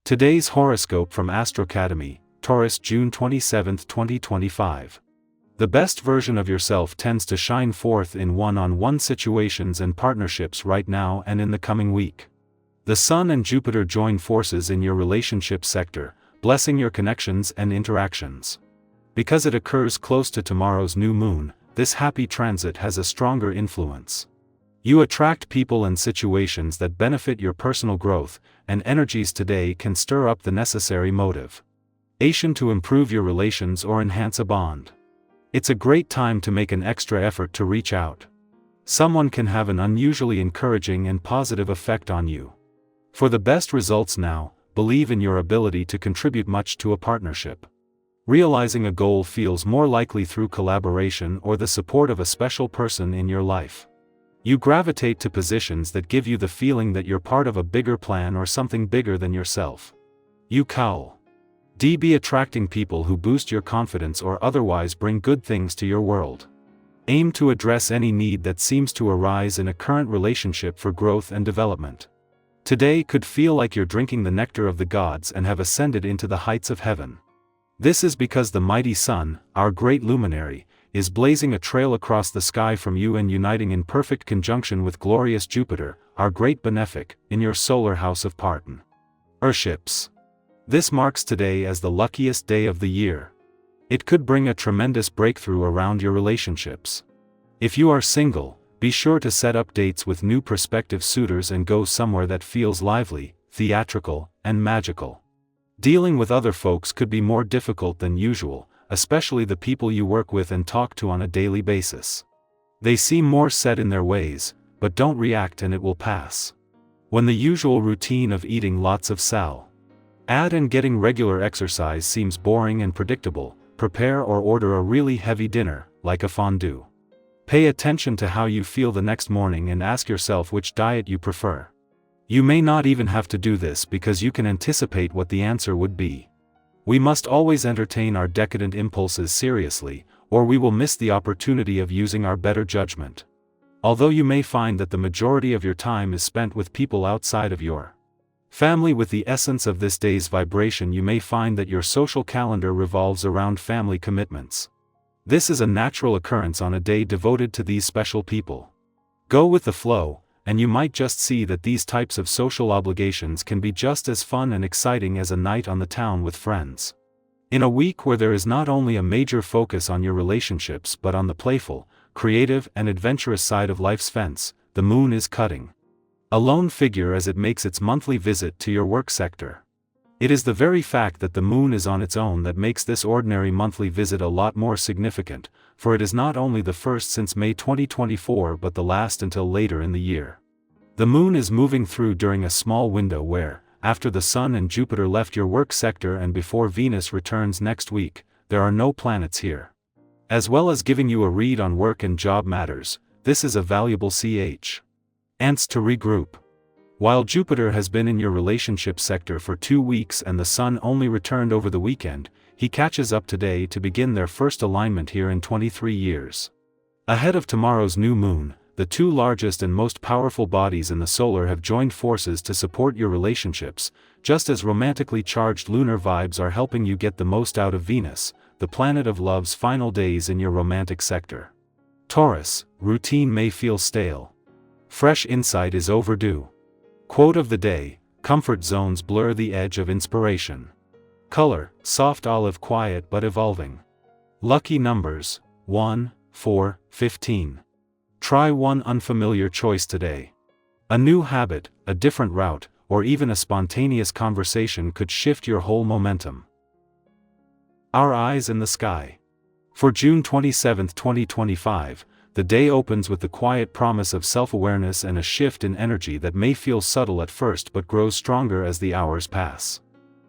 Today's horoscope from Astrocademy, Taurus, June 27, 2025. The best version of yourself tends to shine forth in one-on-one situations and partnerships right now and in the coming week. The Sun and Jupiter join forces in your relationship sector, blessing your connections and interactions. Because it occurs close to tomorrow's new moon, this happy transit has a stronger influence. You attract people and situations that benefit your personal growth, and energies today can stir up the necessary motivation to improve your relations or enhance a bond. It's a great time to make an extra effort to reach out. Someone can have an unusually encouraging and positive effect on you. For the best results now, believe in your ability to contribute much to a partnership. Realizing a goal feels more likely through collaboration or the support of a special person in your life. You gravitate to positions that give you the feeling that you're part of a bigger plan or something bigger than yourself. You be attracting people who boost your confidence or otherwise bring good things to your world. Aim to address any need that seems to arise in a current relationship for growth and development. Today could feel like you're drinking the nectar of the gods and have ascended into the heights of heaven. This is because the mighty Sun, our great luminary, is blazing a trail across the sky from you and uniting in perfect conjunction with glorious Jupiter, our great benefic, in your solar house of partnerships. This marks today as the luckiest day of the year. It could bring a tremendous breakthrough around your relationships. If you are single, be sure to set up dates with new prospective suitors and go somewhere that feels lively, theatrical, and magical. Dealing with other folks could be more difficult than usual, especially the people you work with and talk to on a daily basis. They seem more set in their ways, but don't react and it will pass. When the usual routine of eating lots of salad and getting regular exercise seems boring and predictable, prepare or order a really heavy dinner, like a fondue. Pay attention to how you feel the next morning and ask yourself which diet you prefer. You may not even have to do this because you can anticipate what the answer would be. We must always entertain our decadent impulses seriously, or we will miss the opportunity of using our better judgment. Although you may find that the majority of your time is spent with people outside of your family with the essence of this day's vibration, you may find that your social calendar revolves around family commitments. This is a natural occurrence on a day devoted to these special people. Go with the flow, and you might just see that these types of social obligations can be just as fun and exciting as a night on the town with friends. In a week where there is not only a major focus on your relationships but on the playful, creative and adventurous side of life's fence, the moon is cutting a lone figure as it makes its monthly visit to your work sector. It is the very fact that the moon is on its own that makes this ordinary monthly visit a lot more significant, for it is not only the first since May 2024 but the last until later in the year. The moon is moving through during a small window where, after the Sun and Jupiter left your work sector and before Venus returns next week, there are no planets here. As well as giving you a read on work and job matters, this is a valuable chance to regroup. While Jupiter has been in your relationship sector for 2 weeks and the Sun only returned over the weekend, he catches up today to begin their first alignment here in 23 years. Ahead of tomorrow's new moon, the two largest and most powerful bodies in the solar have joined forces to support your relationships, just as romantically charged lunar vibes are helping you get the most out of Venus, the planet of love's final days in your romantic sector. Taurus, routine may feel stale. Fresh insight is overdue. Quote of the day: comfort zones blur the edge of inspiration. Color: soft olive, quiet but evolving. Lucky numbers: 1, 4, 15. Try one unfamiliar choice today. A new habit, a different route, or even a spontaneous conversation could shift your whole momentum. Our eyes in the sky. For June 27, 2025, the day opens with the quiet promise of self-awareness and a shift in energy that may feel subtle at first but grows stronger as the hours pass.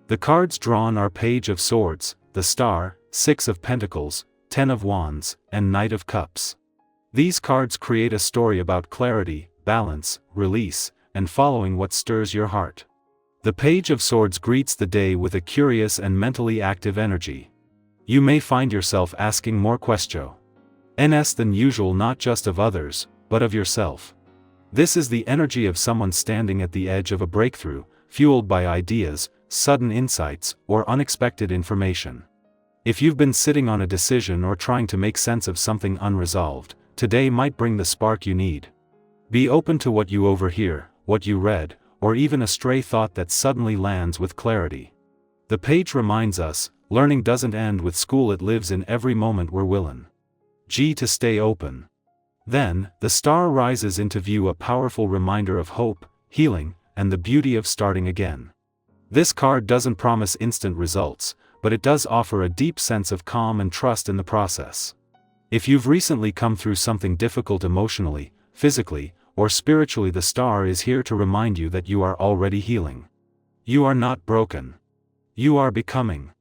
The cards drawn are Page of Swords, the Star, 6 of Pentacles, 10 of Wands, and Knight of Cups. These cards create a story about clarity, balance, release, and following what stirs your heart. The Page of Swords greets the day with a curious and mentally active energy. You may find yourself asking more questions than usual, not just of others, but of yourself. This is the energy of someone standing at the edge of a breakthrough, fueled by ideas, sudden insights, or unexpected information. If you've been sitting on a decision or trying to make sense of something unresolved, today might bring the spark you need. Be open to what you overhear, what you read, or even a stray thought that suddenly lands with clarity. The page reminds us, learning doesn't end with school, it lives in every moment we're willing to stay open. Then, the star rises into view, a powerful reminder of hope, healing, and the beauty of starting again. This card doesn't promise instant results, but it does offer a deep sense of calm and trust in the process. If you've recently come through something difficult emotionally, physically, or spiritually, the star is here to remind you that you are already healing. You are not broken. You are becoming.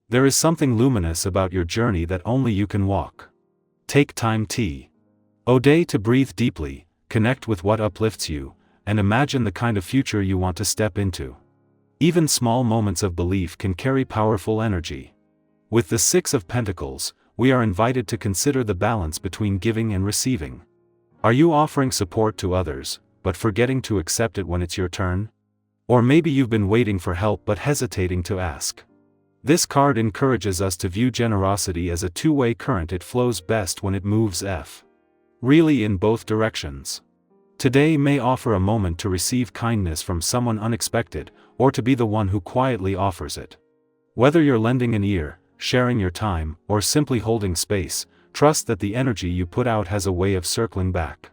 There is something luminous about your journey that only you can walk. Take time to breathe deeply, connect with what uplifts you, and imagine the kind of future you want to step into. Even small moments of belief can carry powerful energy. With the Six of Pentacles, we are invited to consider the balance between giving and receiving. Are you offering support to others, but forgetting to accept it when it's your turn? Or maybe you've been waiting for help but hesitating to ask. This card encourages us to view generosity as a two-way current. It flows best when it moves really in both directions. Today may offer a moment to receive kindness from someone unexpected, or to be the one who quietly offers it. Whether you're lending an ear, sharing your time, or simply holding space, trust that the energy you put out has a way of circling back.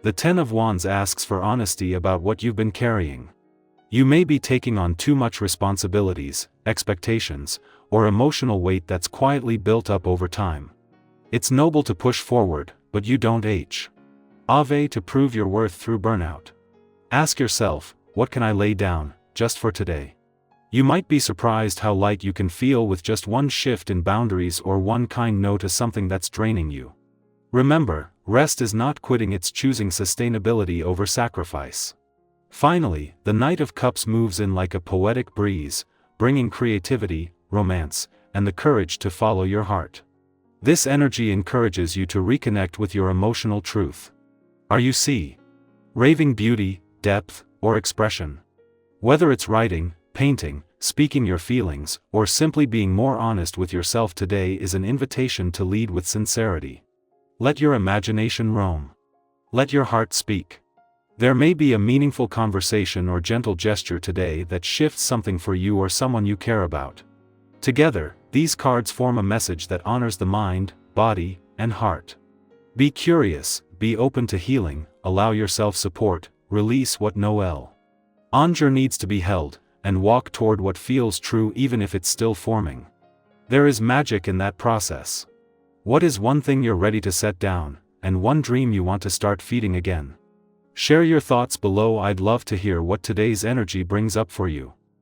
The Ten of Wands asks for honesty about what you've been carrying. You may be taking on too much responsibilities, expectations, or emotional weight that's quietly built up over time. It's noble to push forward, but you don't to prove your worth through burnout. Ask yourself, what can I lay down, just for today? You might be surprised how light you can feel with just one shift in boundaries or one kind no to something that's draining you. Remember, rest is not quitting, it's choosing sustainability over sacrifice. Finally, the Knight of Cups moves in like a poetic breeze, bringing creativity, romance, and the courage to follow your heart. This energy encourages you to reconnect with your emotional truth. Are you raving beauty, depth, or expression? Whether it's writing, painting, speaking your feelings, or simply being more honest with yourself, today is an invitation to lead with sincerity. Let your imagination roam. Let your heart speak. There may be a meaningful conversation or gentle gesture today that shifts something for you or someone you care about. Together, these cards form a message that honors the mind, body, and heart. Be curious, be open to healing, allow yourself support, release what no longer needs to be held, and walk toward what feels true even if it's still forming. There is magic in that process. What is one thing you're ready to set down, and one dream you want to start feeding again? Share your thoughts below. I'd love to hear what today's energy brings up for you.